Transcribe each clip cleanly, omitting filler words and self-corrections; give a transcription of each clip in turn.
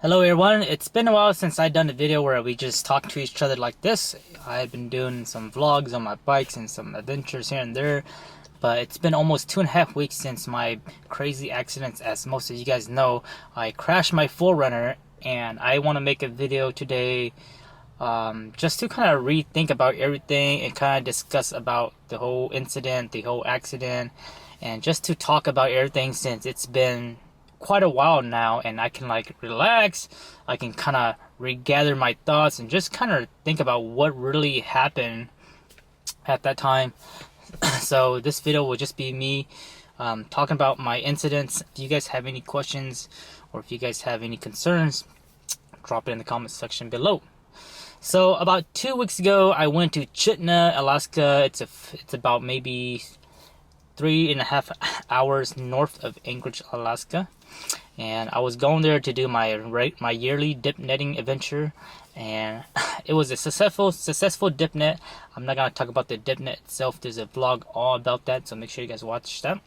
Hello everyone, it's been a while since I've done a video where we just talk to each other like this. I've been doing some vlogs on my bikes and some adventures here and there, but it's been almost 2.5 weeks since my crazy accidents. As most of you guys know, I crashed my 4Runner, and I want to make a video today just to kind of rethink about everything and kind of discuss about the whole incident, the whole accident, and just to talk about everything since it's been quite a while now, and I can like relax. I can kind of regather my thoughts and just kind of think about what really happened at that time. So this video will just be me talking about my incidents. If you guys have any questions or if you guys have any concerns, drop it in the comment section below. So about 2 weeks ago, I went to Chitna, Alaska. It's about maybe 3.5 hours north of Anchorage, Alaska, and I was going there to do my yearly dip netting adventure, and it was a successful dip net. I'm not gonna talk about the dip net itself. There's a vlog all about that, so make sure you guys watch that.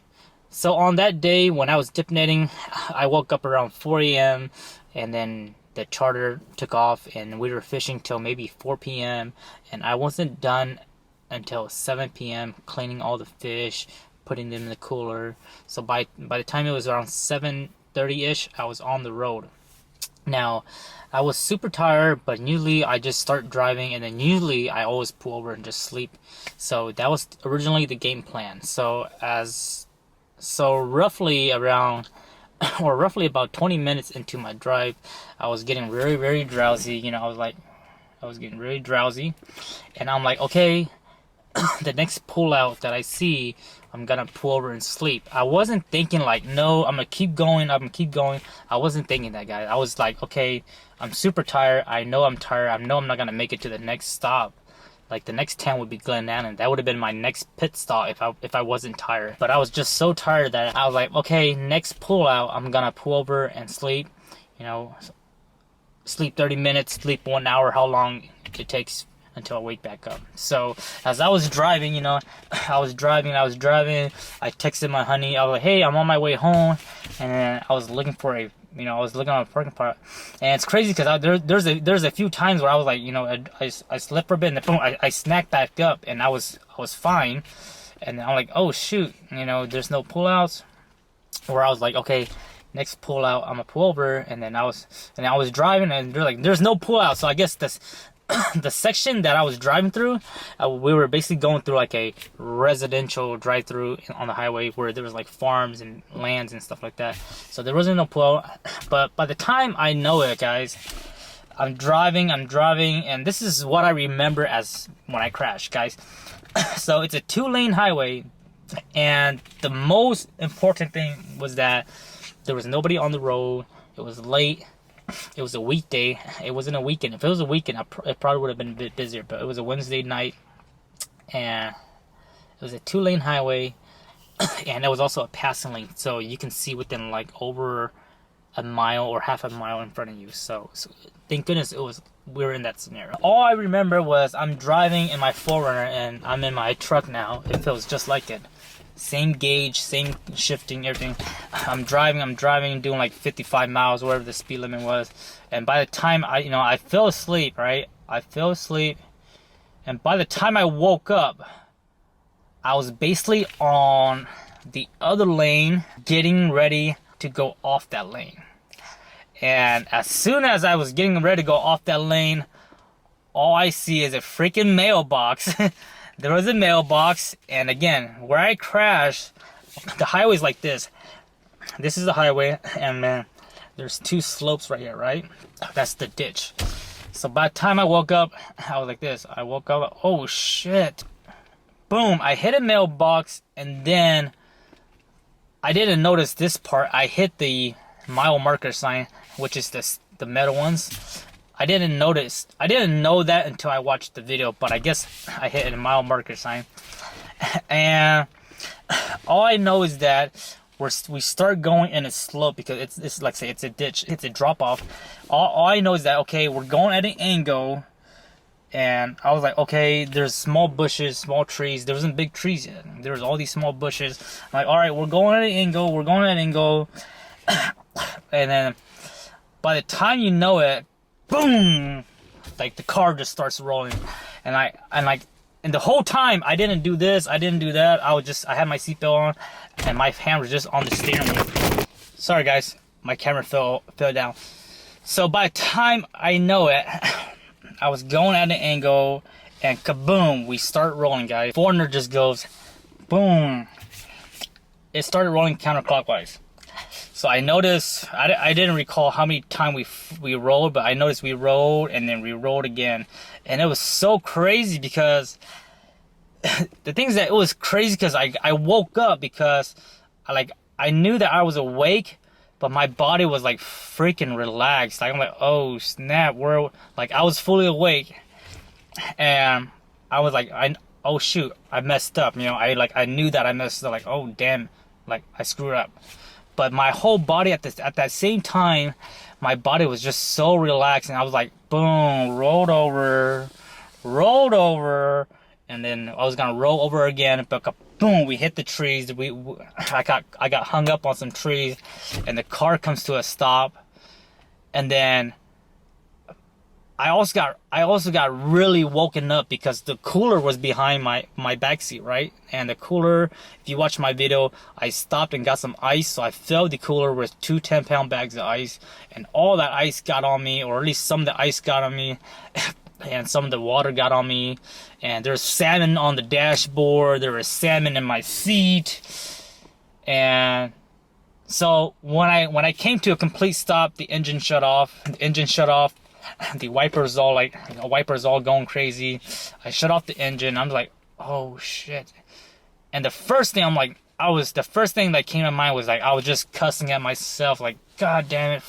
So on that day when I was dip netting, I woke up around 4 a.m. and then the charter took off, and we were fishing till maybe 4 p.m. and I wasn't done until 7 p.m. cleaning all the fish, putting them in the cooler. So by the time it was around 7:30ish, I was on the road. Now, I was super tired, but usually I just start driving, and then usually I always pull over and just sleep. So that was originally the game plan. So roughly around roughly about 20 minutes into my drive, I was getting very drowsy. You know, I was getting really drowsy, and I'm like, okay, the next pull out that I see, I'm gonna pull over and sleep. I wasn't thinking like, no, I'm gonna keep going. I wasn't thinking that, guys. I was like, okay, I'm super tired. I know I'm tired. I know I'm not gonna make it to the next stop. Like the next 10 would be Glen Allen. That would have been my next pit stop if I wasn't tired. But I was just so tired that I was like, okay, next pull out, I'm gonna pull over and sleep. You know, sleep 30 minutes, sleep 1 hour, how long it takes until I wake back up. So as I was driving, you know, I was driving. I texted my honey. I was like, hey, I'm on my way home, and then I was looking for I was looking on a parking spot, and it's crazy because there's a few times where I was like, you know, I slept for a bit, and then boom, I snapped back up, and I was fine, and I'm like, oh shoot, you know, there's no pullouts. Where I was like, okay, next pull out, I'm gonna pull over, and then I was driving, and they're like, there's no pullout. So I guess the section that I was driving through, we were basically going through like a residential drive-through on the highway where there was like farms and lands and stuff like that. So there wasn't no pull. But by the time I know it, guys, I'm driving, and this is what I remember as when I crashed, guys. So it's a 2-lane highway, and the most important thing was that there was nobody on the road. It was late. It was a weekday. It wasn't a weekend. If it was a weekend, it probably would have been a bit busier. But it was a Wednesday night, and it was a 2-lane highway, and it was also a passing lane, so you can see within like over a mile or half a mile in front of you. So thank goodness we were in that scenario. All I remember was I'm driving in my 4Runner, and I'm in my truck now. It feels just like it. Same gauge, same shifting, everything. I'm driving, doing like 55 miles, whatever the speed limit was. And by the time I fell asleep, right? I fell asleep, and by the time I woke up, I was basically on the other lane, getting ready to go off that lane. And as soon as I was getting ready to go off that lane, all I see is a freaking mailbox. There was a mailbox, and again, where I crashed, the highway's like this. This is the highway, and man, there's 2 slopes right here, right? That's the ditch. So by the time I woke up, I was like this. I woke up, oh shit. Boom, I hit a mailbox, and then I didn't notice this part. I hit the mile marker sign, which is the metal ones. I didn't know that until I watched the video, but I guess I hit a mile marker sign. And all I know is that we start going in a slope because it's like, say, it's a ditch, it's a drop off. All I know is that, okay, we're going at an angle, and I was like, okay, there's small bushes, small trees. There wasn't big trees yet. There was all these small bushes. I'm like, all right, we're going at an angle, and then by the time you know it, boom, like the car just starts rolling. And the whole time I didn't do this, I didn't do that. I had my seatbelt on and my hand was just on the steering wheel. Sorry guys, my camera fell down. So by the time I know it, I was going at an angle and kaboom, we start rolling, guys. Foreigner just goes boom. It started rolling counterclockwise. So I noticed, I didn't recall how many times we rolled, but I noticed we rolled and then we rolled again. And it was so crazy because the thing is that it was crazy because I woke up because I knew that I was awake, but my body was like freaking relaxed. Like I'm like, oh snap, I was fully awake. And I was like, oh shoot, I messed up. You know, I knew that I messed up. Like, oh damn, like I screwed up. But my whole body at that same time, my body was just so relaxed, and I was like, boom, rolled over, and then I was gonna roll over again, but boom, we hit the trees. I got hung up on some trees, and the car comes to a stop, and then I also got really woken up because the cooler was behind my back seat, right? And the cooler, if you watch my video, I stopped and got some ice. So I filled the cooler with 2 10-pound bags of ice, and all that ice got on me, or at least some of the ice got on me, and some of the water got on me. And there's salmon on the dashboard. There was salmon in my seat, and so when I came to a complete stop, the engine shut off. The wipers all going crazy. I shut off the engine. I'm like, oh shit. And the first thing that came to mind was like, I was just cussing at myself, like, god damn it,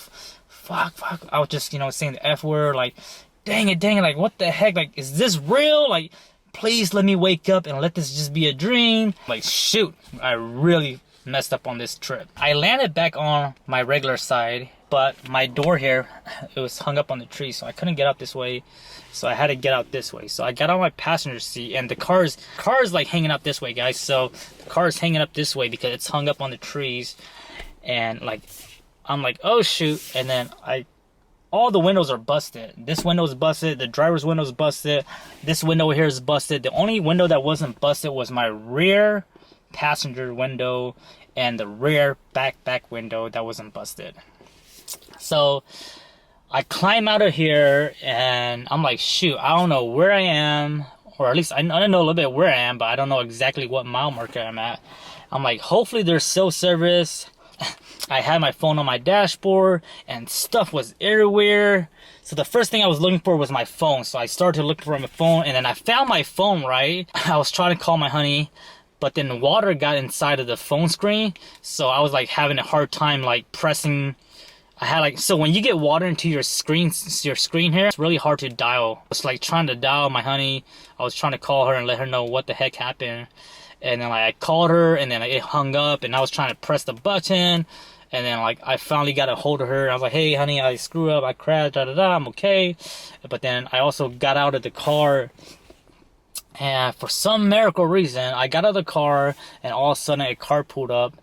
fuck. I was just, saying the F word, like, dang it, like, what the heck, like, is this real? Like, please let me wake up and let this just be a dream. Like, shoot, I really messed up on this trip. I landed back on my regular side, but my door here, it was hung up on the tree, so I couldn't get out this way, so I had to get out this way. So I got on my passenger seat, and the car is like hanging up this way, guys. So the car is hanging up this way because it's hung up on the trees, and like I'm like, oh shoot. And then all the windows are busted. This window is busted, the driver's window is busted, this window here is busted. The only window that wasn't busted was my rear passenger window and the rear back window that wasn't busted. So I climb out of here and I'm like, shoot, I don't know where I am, or at least I know a little bit where I am, but I don't know exactly what mile marker I'm at. I'm like, hopefully there's cell service. I had my phone on my dashboard and stuff was everywhere. So the first thing I was looking for was my phone. So I started to look for my phone, and then I found my phone, right? I was trying to call my honey, but then water got inside of the phone screen. So I was like having a hard time like pressing. So when you get water into your screen here, it's really hard to dial. It's like trying to dial my honey. I was trying to call her and let her know what the heck happened. And then I called her, and then it hung up, and I was trying to press the button. And then I finally got a hold of her. I was like, hey honey, I screwed up, I crashed, I'm okay. But then I also got out of the car, and for some miracle reason, I got out of the car, and all of a sudden a car pulled up.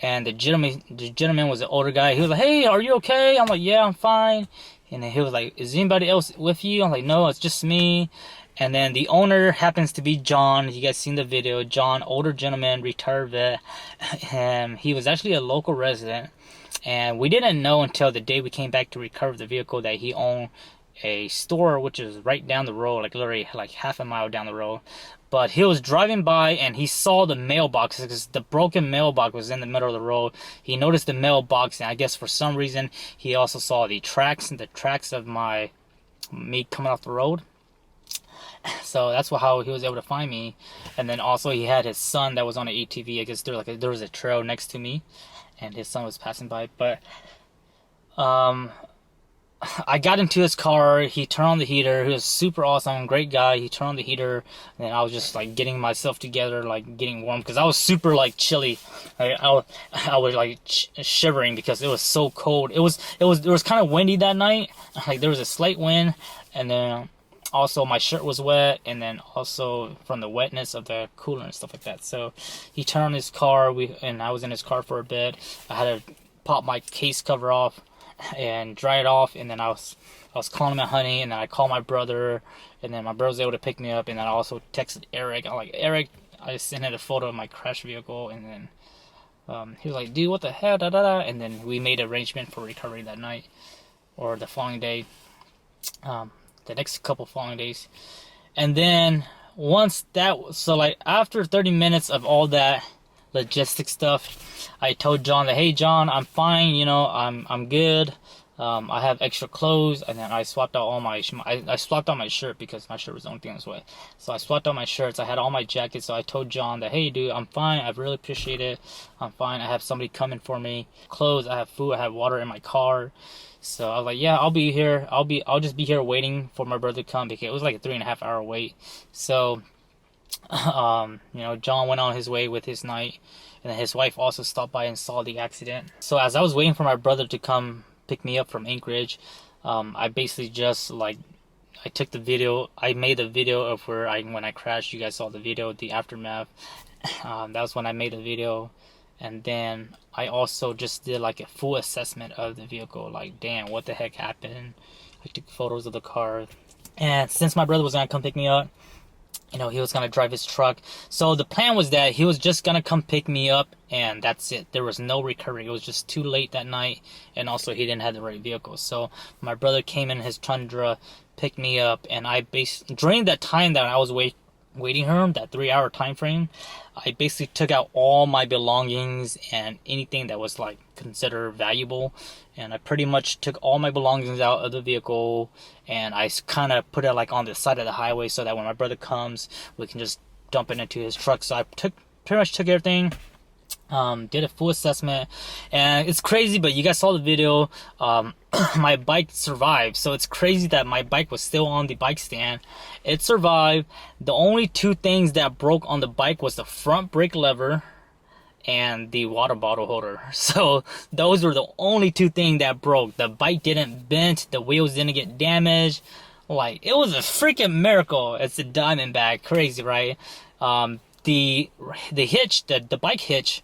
And the gentleman was an older guy. He was like, hey, are you okay? I'm like, yeah, I'm fine. And then he was like, is anybody else with you? I'm like, no, it's just me. And then the owner happens to be John. You guys seen the video. John, older gentleman, retired vet. And he was actually a local resident. And we didn't know until the day we came back to recover the vehicle that he owned a store, which is right down the road, like literally like half a mile down the road. But he was driving by and he saw the mailbox because the broken mailbox was in the middle of the road. He noticed the mailbox, and I guess for some reason he also saw the tracks of me coming off the road. So that's how he was able to find me. And then also he had his son that was on an ATV. I guess there was a trail next to me, and his son was passing by. But I got into his car, he turned on the heater, he was super awesome, great guy, he turned on the heater, and then I was just like getting myself together, like getting warm, because I was super like chilly. I was like shivering because it was so cold. It was kind of windy that night, like there was a slight wind, and then also my shirt was wet, and then also from the wetness of the cooler and stuff like that. So he turned on his car, and I was in his car for a bit. I had to pop my case cover off. and dry it off. And then I was calling my honey, and then I called my brother, and then my brother was able to pick me up. And then I also texted Eric. I'm like, Eric, I sent him a photo of my crash vehicle, and then he was like, dude, what the hell, da da da. And then we made arrangement for recovery that night, or the following day, the next couple following days. And then once that, so like after 30 minutes of all that logistic stuff, I told John that, hey John, I'm fine, you know, I'm good. I have extra clothes. And then I swapped out all my I swapped out my shirt because my shirt was the only thing that was wet. So I swapped out my shirts. I had all my jackets. So I told John that, hey dude, I'm fine, I really appreciate it, I'm fine, I have somebody coming for me, clothes, I have food, I have water in my car. So I was like, yeah, I'll be here. I'll just be here waiting for my brother to come, because it was like a 3.5 hour wait. So, you know, John went on his way with his night, and then his wife also stopped by and saw the accident. So as I was waiting for my brother to come pick me up from Anchorage, I basically just like, I took the video. I made a video of when I crashed. You guys saw the video, the aftermath. That was when I made the video. And then I also just did like a full assessment of the vehicle. Like, damn, what the heck happened? I took photos of the car. And since my brother was going to come pick me up, you know, he was going to drive his truck. So the plan was that he was just going to come pick me up, and that's it. There was no recovery. It was just too late that night. And also he didn't have the right vehicle. So my brother came in his Tundra, picked me up. And during that time that I was waiting for him, that 3 hour time frame, I basically took out all my belongings and anything that was like considered valuable, and I pretty much took all my belongings out of the vehicle, and I kind of put it like on the side of the highway so that when my brother comes, we can just dump it into his truck. So I pretty much took everything, did a full assessment, and it's crazy, but you guys saw the video. My bike survived, so it's crazy that my bike was still on the bike stand. It survived. The only two things that broke on the bike was the front brake lever and the water bottle holder. So those were the only two things that broke. The bike didn't bend, the wheels didn't get damaged. Like, it was a freaking miracle. It's a Diamondback. Crazy, right? The hitch, the bike hitch,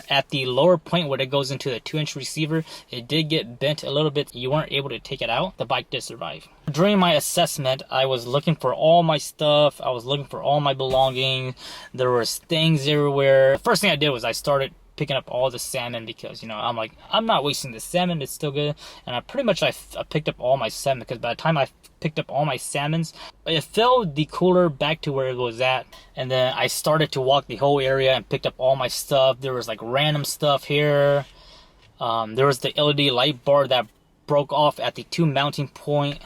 at the lower point where it goes into the 2-inch receiver, it did get bent a little bit. You weren't able to take it out. The bike did survive. During my assessment, I was looking for all my stuff. I was looking for all my belongings. There was things everywhere. The first thing I did was I started picking up all the salmon, because, you know, I'm like, I'm not wasting the salmon, it's still good. And I picked up all my salmon, because by the time I picked up all my salmons, it filled the cooler back to where it was at. And then I started to walk the whole area and picked up all my stuff. There was like random stuff here. There was the LED light bar that broke off at the 2 mounting point.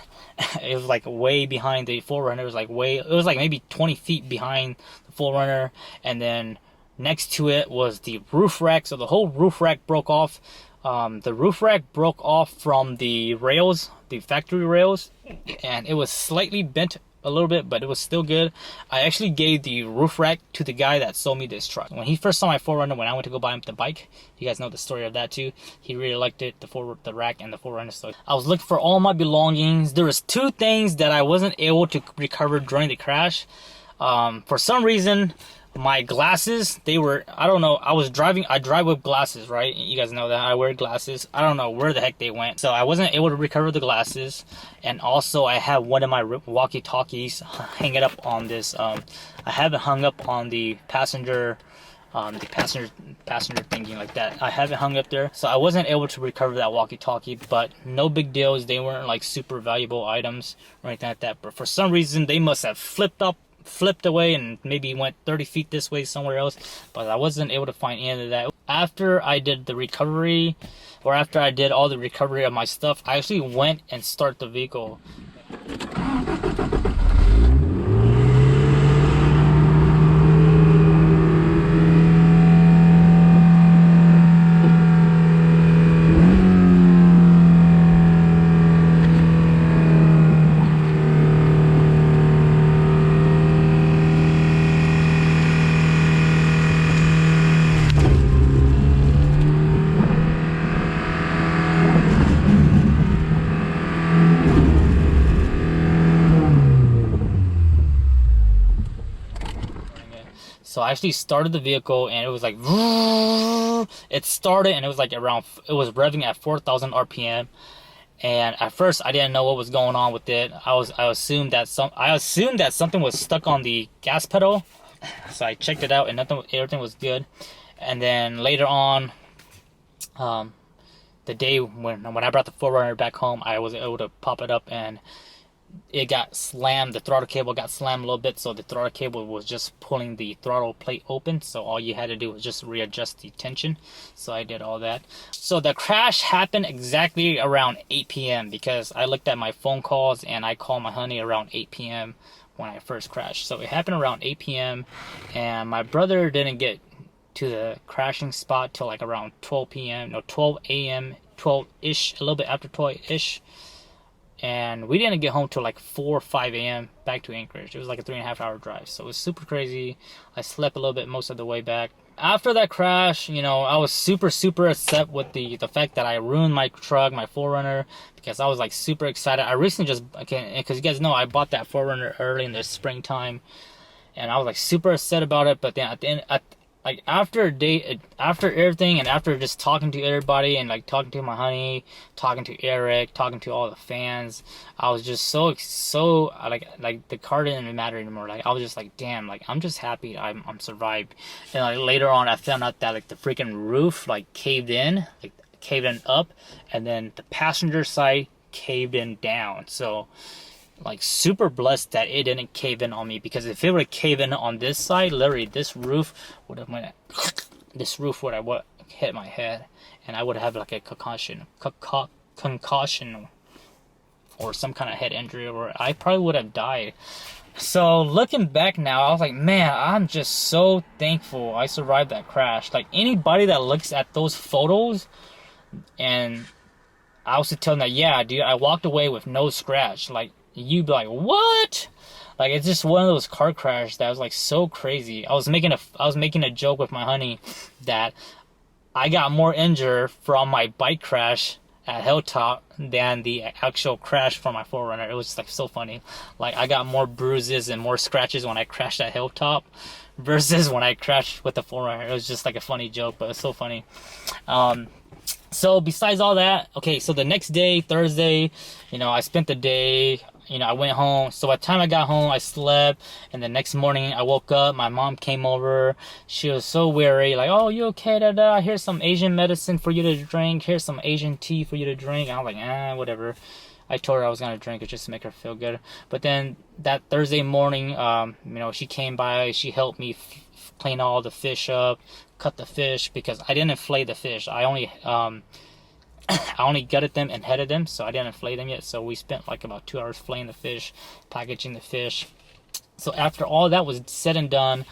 It was like way behind the 4Runner. It was like maybe 20 feet behind the 4Runner. And then next to it was the roof rack. So the whole roof rack broke off. The roof rack broke off from the rails, the factory rails, and it was slightly bent a little bit, but it was still good. I actually gave the roof rack to the guy that sold me this truck. When he first saw my 4Runner, when I went to go buy him the bike, you guys know the story of that too. He really liked it, the rack and the 4Runner. So I was looking for all my belongings. There was two things that I wasn't able to recover during the crash. For some reason, my glasses, I don't know, I drive with glasses, right? You guys know that I wear glasses. I don't know where the heck they went. So I wasn't able to recover the glasses. And also I have one of my walkie-talkies hanging up on this. I have it hung up on the passenger thingy like that. I have it hung up there. So I wasn't able to recover that walkie-talkie, but no big deals. They weren't like super valuable items or anything like that. But for some reason, they must have flipped away and maybe went 30 feet this way somewhere else, but I wasn't able to find any of that. After I did the recovery, or after I did all the recovery of my stuff, I actually went and started the vehicle. So I actually started the vehicle, and it was like, it started, and it was like it was revving at 4,000 RPM. And at first, I didn't know what was going on with it. I assumed that something was stuck on the gas pedal. So I checked it out, and everything was good. And then later on, the day when I brought the 4Runner back home, I was able to pop it up, and it got slammed. The throttle cable got slammed a little bit, so the throttle cable was just pulling the throttle plate open. So all you had to do was just readjust the tension. So I did all that. So the crash happened exactly around 8 p.m. because I looked at my phone calls, and I called my honey around 8 p.m. when I first crashed. So it happened around 8 p.m. and my brother didn't get to the crashing spot till like around 12 p.m. No, 12 a.m. 12-ish, a little bit after 12-ish. And we didn't get home till like 4 or 5 a.m. back to Anchorage. It was like a 3.5 hour drive. So it was super crazy. I slept a little bit most of the way back. After that crash, I was super, super upset with the fact that I ruined my truck, my 4Runner, because I was like super excited. I recently because you guys know I bought that 4Runner early in the springtime. And I was like super upset about it. But then at the end, like after everything, and after just talking to everybody, and like talking to my honey, talking to Eric, talking to all the fans, I was just so like the car didn't matter anymore. Like I was just like, damn, like I'm just happy I'm survived. And like later on, I found out that like the freaking roof like caved in up, and then the passenger side caved in down. So like super blessed that it didn't cave in on me, because if it would have caved in on this side, literally this roof would have hit my head, and I would have like a concussion or some kind of head injury, or I probably would have died. So looking back now, I was like, man, I'm just so thankful I survived that crash. Like anybody that looks at those photos, and I also tell them that, yeah, dude, I walked away with no scratch. Like, you'd be like, what? Like, it's just one of those car crashes that was like so crazy. I was making a joke with my honey that I got more injured from my bike crash at Hilltop than the actual crash from my 4Runner. It was just like so funny. Like I got more bruises and more scratches when I crashed at Hilltop versus when I crashed with the 4Runner. It was just like a funny joke, but it's so funny. So besides all that, okay, so the next day, Thursday, I spent the day, I went home. So by the time I got home, I slept, and the next morning I woke up, my mom came over. She was so weary, like, oh, you okay, da. Here's some Asian medicine for you to drink. Here's some Asian tea for you to drink. And I was like, whatever. I told her I was going to drink it just to make her feel good. But then that Thursday morning, she came by, she helped me clean all the fish up, cut the fish, because I didn't fillet the fish. I only gutted them and headed them, so I didn't fillet them yet. So we spent like about 2 hours filleting the fish, packaging the fish. So after all that was said and done,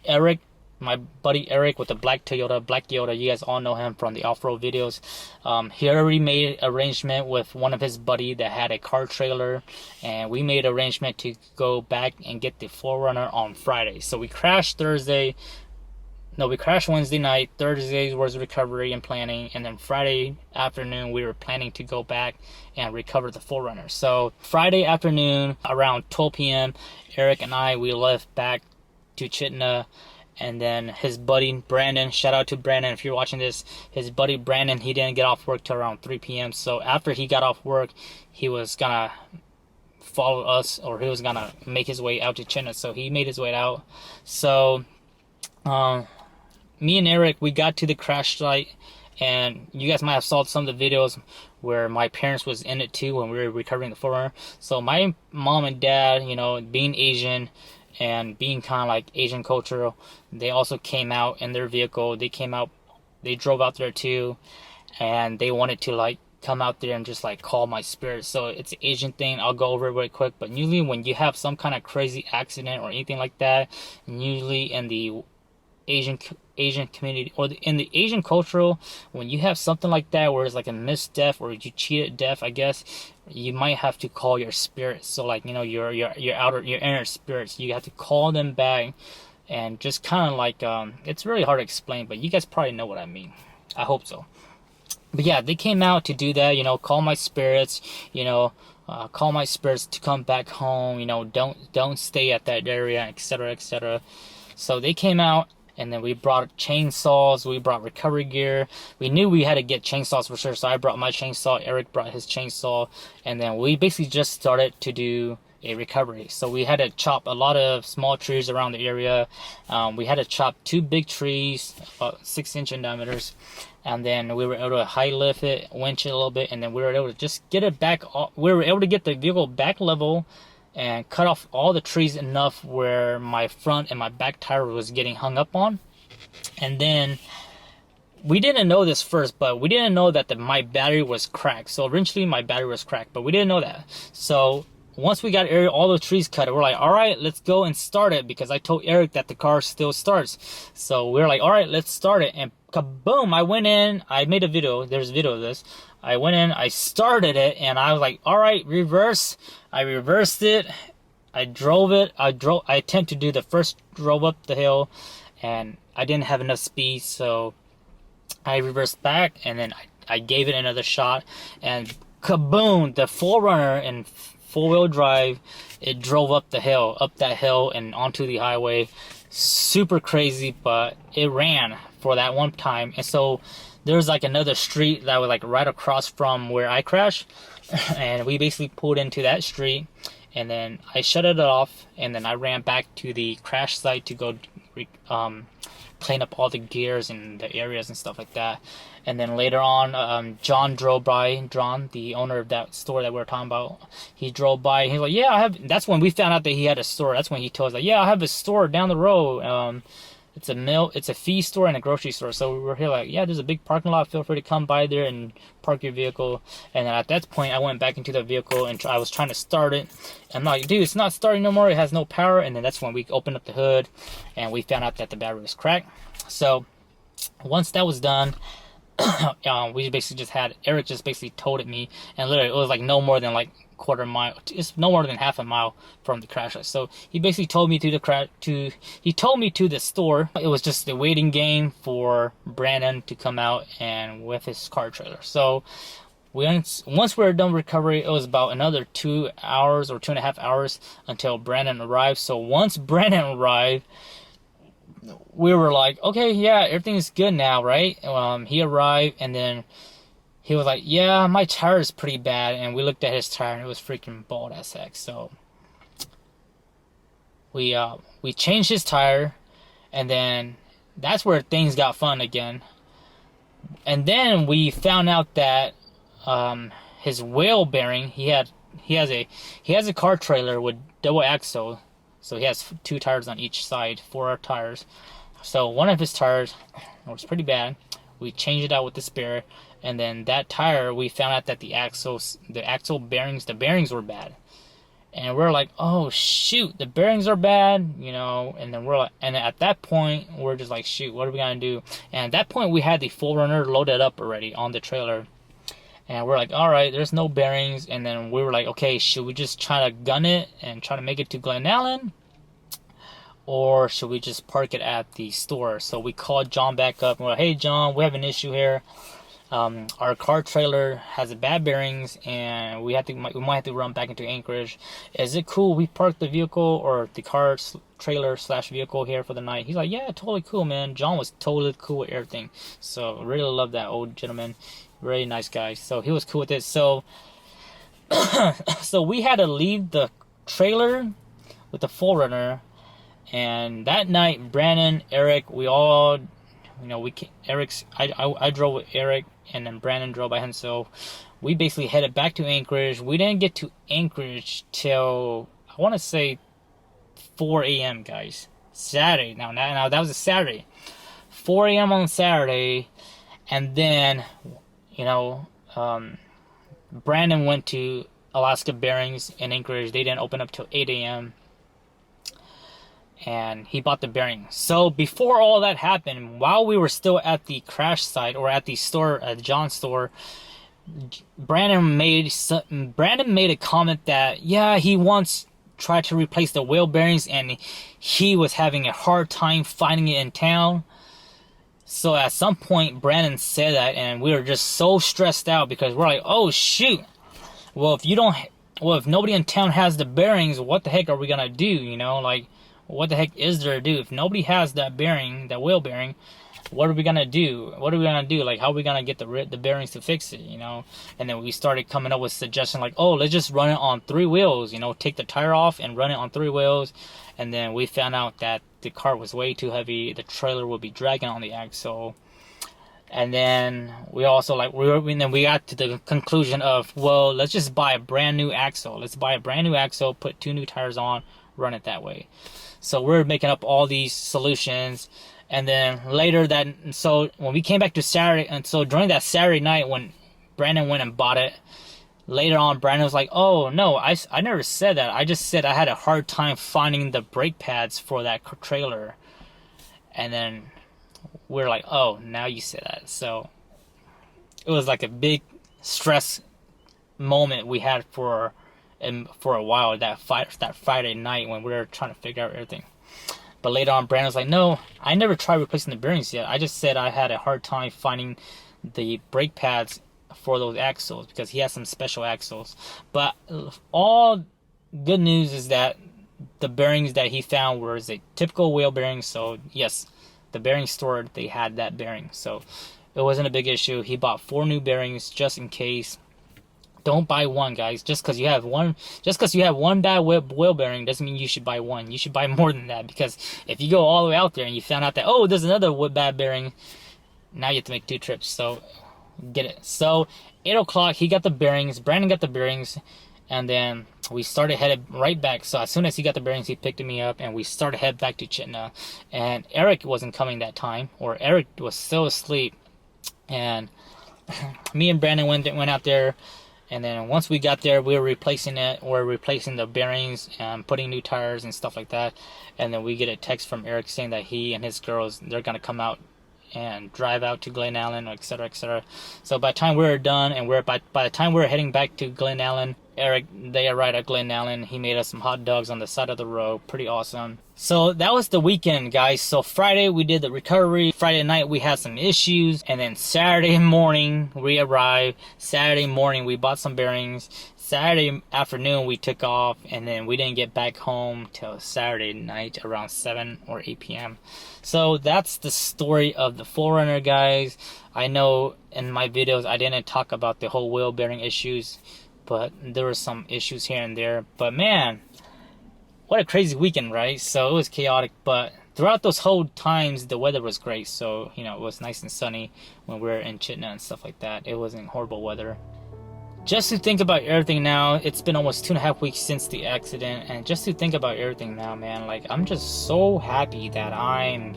Eric, my buddy Eric with the Black Yoda, you guys all know him from the off-road videos. He already made arrangement with one of his buddy that had a car trailer, and we made arrangement to go back and get the 4Runner on Friday. So we crashed Wednesday night. Thursday was recovery and planning, and then Friday afternoon we were planning to go back and recover the 4Runner. So Friday afternoon around 12 p.m. Eric and we left back to Chitina. And then his buddy Brandon, shout out to Brandon if you're watching this, his buddy Brandon, he didn't get off work till around 3 p.m. So after he got off work, he was gonna follow us, or he was gonna make his way out to Chitina. So he made his way out. So me and Eric, we got to the crash site, and you guys might have saw some of the videos where my parents was in it too when we were recovering the 4Runner. So my mom and dad, being Asian and being kind of like Asian culture, they also came out in their vehicle. They drove out there too, and they wanted to like come out there and just like call my spirit. So it's an Asian thing. I'll go over it really quick, but usually when you have some kind of crazy accident or anything like that, usually in the Asian community or in the Asian cultural, when you have something like that where it's like a missed death or you cheated death, I guess you might have to call your spirits. So like your inner spirits, you have to call them back, and just kind of like it's really hard to explain, but you guys probably know what I mean. I hope so. But yeah, they came out to do that, call my spirits, call my spirits to come back home, don't stay at that area, etc., etc. So they came out, and then we brought chainsaws, we brought recovery gear. We knew we had to get chainsaws for sure, so I brought my chainsaw, Eric brought his chainsaw, and then we basically just started to do a recovery. So we had to chop a lot of small trees around the area. We had to chop 2 big trees, about 6-inch in diameters, and then we were able to high lift it, winch it a little bit, and then we were able to just get it back. We were able to get the vehicle back level and cut off all the trees enough where my front and my back tire was getting hung up on. And then we didn't know this first, but we didn't know that my battery was cracked. So eventually my battery was cracked, but we didn't know that. So once we got Eric, all the trees cut, we're like, all right, let's go and start it, because I told Eric that the car still starts. So we're like, all right, let's start it. And kaboom, I went in, I made a video, there's a video of this. I went in, I started it, and I was like, all right, reverse. I reversed it, I drove it, I attempted to do the first drove up the hill, and I didn't have enough speed, so I reversed back, and then I gave it another shot, and kaboom, the 4Runner in 4-wheel drive, it drove up that hill and onto the highway. Super crazy, but it ran for that one time. And so there's like another street that was like right across from where I crashed, and we basically pulled into that street, and then I shut it off, and then I ran back to the crash site to go clean up all the gears and the areas and stuff like that. And then later on, John drove by. John, the owner of that store that we were talking about, he drove by. He's like, yeah, I have. That's when we found out that he had a store. That's when he told us, like, yeah, I have a store down the road. It's a fee store and a grocery store. So we were here like, yeah, there's a big parking lot. Feel free to come by there and park your vehicle. And then at that point, I went back into the vehicle and I was trying to start it. And I'm like, dude, it's not starting no more. It has no power. And then that's when we opened up the hood and we found out that the battery was cracked. So once that was done, we basically just had Eric just basically towed at me, and literally it was like no more than like quarter mile. It's no more than half a mile from the crash site. So he basically told me he told me to the store. It was just a waiting game for Brandon to come out and with his car trailer. So once we were done recovery, it was about another 2 hours or 2.5 hours until Brandon arrived. So once Brandon arrived, we were like, okay, yeah, everything's good now, right? He arrived, and then he was like, yeah, my tire is pretty bad. And we looked at his tire, and it was freaking bald as heck. So we changed his tire, and then that's where things got fun again. And then we found out that his wheel bearing, he has a car trailer with double axle. So he has 2 tires on each side, 4 tires. So one of his tires was pretty bad. We changed it out with the spare, and then that tire, we found out that the axle bearings were bad. And we're like, oh shoot, the bearings are bad, you know. And then and at that point, we're just like, shoot, what are we gonna do? And at that point, we had the 4Runner loaded up already on the trailer. And we're like, all right, there's no bearings. And then we were like, okay, should we just try to gun it and try to make it to Glen Allen? Or should we just park it at the store? So we called John back up. And we're like, hey, John, we have an issue here. Our car trailer has bad bearings, and we might have to run back into Anchorage. Is it cool we park the vehicle or the car trailer / vehicle here for the night? He's like, yeah, totally cool, man. John was totally cool with everything. So really love that old gentleman. Very nice guy. So he was cool with it. So so we had to leave the trailer with the 4Runner, and that night Brandon, Eric, we all, you know, I drove with Eric, and then Brandon drove by himself. We basically headed back to Anchorage. We didn't get to Anchorage till, I want to say, 4 a.m. guys. Saturday. Now that was a Saturday. 4 a.m. on Saturday, and then, you know, Brandon went to Alaska Bearings in Anchorage. They didn't open up till 8 a.m. And he bought the bearings. So before all that happened, while we were still at the crash site or at the store, at John's store, Brandon made a comment that, yeah, he once tried to replace the wheel bearings and he was having a hard time finding it in town. So at some point, Brandon said that, and we were just so stressed out because we're like, oh shoot, well if nobody in town has the bearings, what the heck are we gonna do? You know, like, what the heck is there to do? If nobody has that bearing, that wheel bearing, what are we gonna do? What are we gonna do? Like, how are we gonna get the bearings to fix it, you know? And then we started coming up with suggestions like, oh, let's just run it on 3 wheels, you know, take the tire off and run it on 3 wheels. And then we found out that the car was way too heavy. The trailer would be dragging on the axle. And then we also then we got to the conclusion of, well, let's just buy a brand new axle. Let's buy a brand new axle, put 2 new tires on, run it that way. So we're making up all these solutions. And then later so when we came back to Saturday, and so during that Saturday night when Brandon went and bought it, later on Brandon was like, oh no, I never said that. I just said I had a hard time finding the brake pads for that trailer. And then we're like, oh, now you say that. So it was like a big stress moment we had for a while, that Friday night when we were trying to figure out everything. But later on, Brandon was like, no, I never tried replacing the bearings yet. I just said I had a hard time finding the brake pads for those axles because he has some special axles. But all good news is that the bearings that he found were a typical wheel bearing. So yes, the bearing store, they had that bearing. So it wasn't a big issue. He bought 4 new bearings just in case. Don't buy one, guys. Just because you have one bad wheel bearing doesn't mean you should buy one. You should buy more than that, because if you go all the way out there and you found out that, oh, there's another bad bearing, now you have to make 2 trips. So get it. So 8 o'clock, he got the bearings. Brandon got the bearings, and then we started headed right back. So as soon as he got the bearings, he picked me up, and we started head back to Chitina. And Eric wasn't coming that time, or Eric was still asleep. And me and Brandon went out there. And then once we got there, we were replacing it. We're replacing the bearings and putting new tires and stuff like that. And then we get a text from Eric saying that he and his girls, they're going to come out and drive out to Glen Allen, etc., etc. So by the time we were done, and by the time we were heading back to Glen Allen, Eric, they arrived at Glen Allen. He made us some hot dogs on the side of the road. Pretty awesome. So that was the weekend, guys. So Friday we did the recovery. Friday night we had some issues. And then Saturday morning we arrived. Saturday morning we bought some bearings. Saturday afternoon we took off. And then we didn't get back home till Saturday night around 7 or 8 p.m. So that's the story of the 4Runner, guys. I know in my videos I didn't talk about the whole wheel bearing issues, but there were some issues here and there. But man, what a crazy weekend, right? So it was chaotic, but throughout those whole times, the weather was great. So, you know, it was nice and sunny when we were in Chitina and stuff like that. It wasn't horrible weather. Just to think about everything now, it's been almost 2.5 weeks since the accident, and just to think about everything now, man, like, I'm just so happy that I'm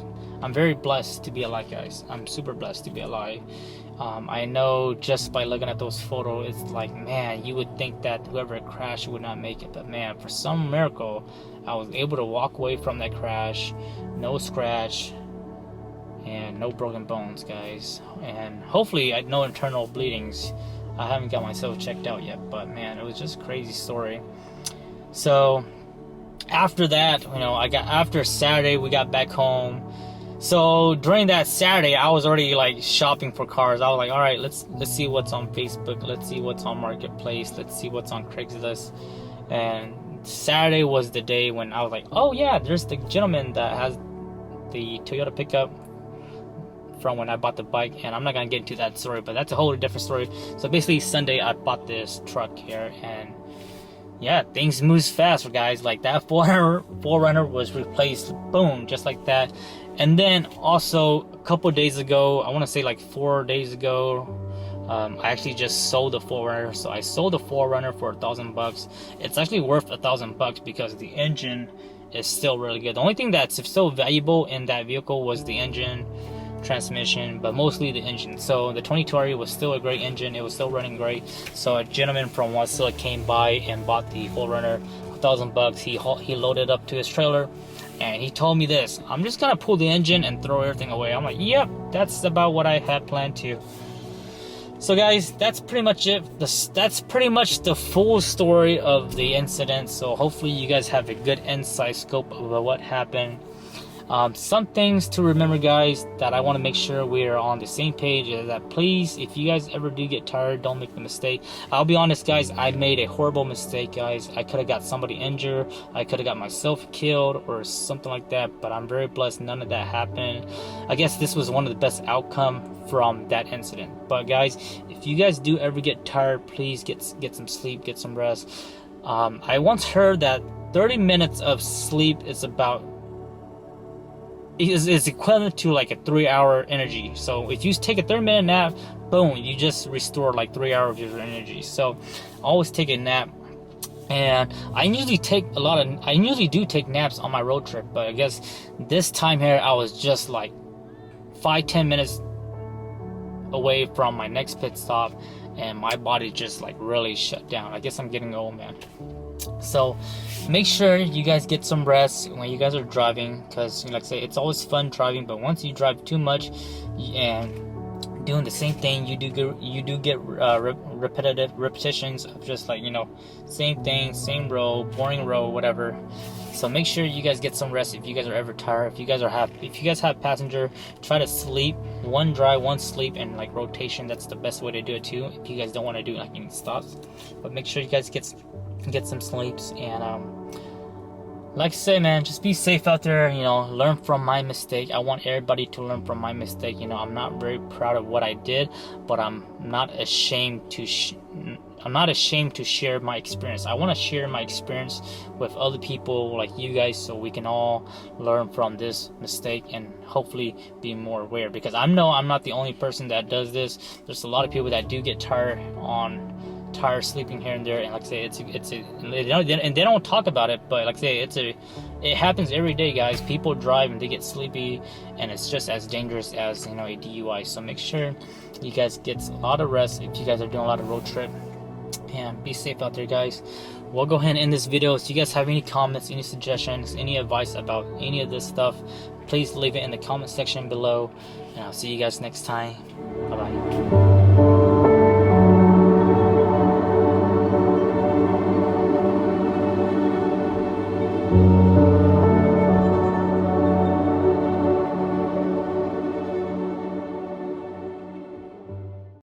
very blessed to be alive, guys. I'm super blessed to be alive. I know just by looking at those photos, it's like, man, you would think that whoever crashed would not make it. But man, for some miracle, I was able to walk away from that crash, no scratch, and no broken bones, guys. And hopefully, no internal bleedings. I haven't got myself checked out yet, but man, it was just a crazy story. So after that, you know, after Saturday, we got back home. So during that Saturday, I was already like shopping for cars. I was like, all right, let's see what's on Facebook. Let's see what's on Marketplace. Let's see what's on Craigslist. And Saturday was the day when I was like, oh yeah, there's the gentleman that has the Toyota pickup from when I bought the bike. And I'm not gonna get into that story, but that's a whole different story. So basically Sunday I bought this truck here, and yeah, things moves fast, guys. Like that 4Runner was replaced, boom, just like that. And then also a couple days ago, I want to say like 4 days ago, I actually just sold the 4Runner. So I sold the 4Runner for $1,000. It's actually worth $1,000 because the engine is still really good. The only thing that's still valuable in that vehicle was the engine, transmission, but mostly the engine. So the 2020 was still a great engine. It was still running great. So a gentleman from Wasilla came by and bought the 4Runner, $1,000. He loaded up to his trailer, and he told me this: I'm just gonna pull the engine and throw everything away. I'm like, yep, that's about what I had planned to. So guys, that's pretty much it. That's pretty much the full story of the incident. So hopefully you guys have a good inside scope of what happened. Some things to remember, guys, that I want to make sure we're on the same page is that please, if you guys ever do get tired, don't make the mistake. I'll be honest, guys, I made a horrible mistake, guys. I could have got somebody injured, I could have got myself killed or something like that, but I'm very blessed none of that happened. I guess this was one of the best outcome from that incident. But guys, if you guys do ever get tired, please get some sleep, get some rest. I once heard that 30 minutes of sleep is equivalent to like a 3-hour energy. So if you take a 30-minute nap, boom, you just restore like 3 hours of your energy. So always take a nap. And I usually do take naps on my road trip, but I guess this time here I was just like 5-10 minutes away from my next pit stop, and my body just like really shut down. I guess I'm getting old, man. So make sure you guys get some rest when you guys are driving, because like I say, it's always fun driving, but once you drive too much and doing the same thing, you do get repetitions of just like, same thing, same row, boring row, whatever. So make sure you guys get some rest if you guys are ever tired. If you guys have passenger, try to sleep, one drive, one sleep, and like rotation. That's the best way to do it too, if you guys don't want to do like any stops. But make sure you guys get some sleeps. And like I say, man, just be safe out there. Learn from my mistake. I want everybody to learn from my mistake. I'm not very proud of what I did, but I'm not ashamed to share my experience. I want to share my experience with other people like you guys, so we can all learn from this mistake and hopefully be more aware, because I know I'm not the only person that does this. There's a lot of people that do get tired sleeping here and there, and like I say, and they don't talk about it, but like I say, it happens every day, guys. People drive and they get sleepy, and it's just as dangerous as a DUI. So make sure you guys get a lot of rest if you guys are doing a lot of road trip, and be safe out there, guys. We'll go ahead and end this video. So you guys have any comments, any suggestions, any advice about any of this stuff, please leave it in the comment section below, and I'll see you guys next time. Bye bye.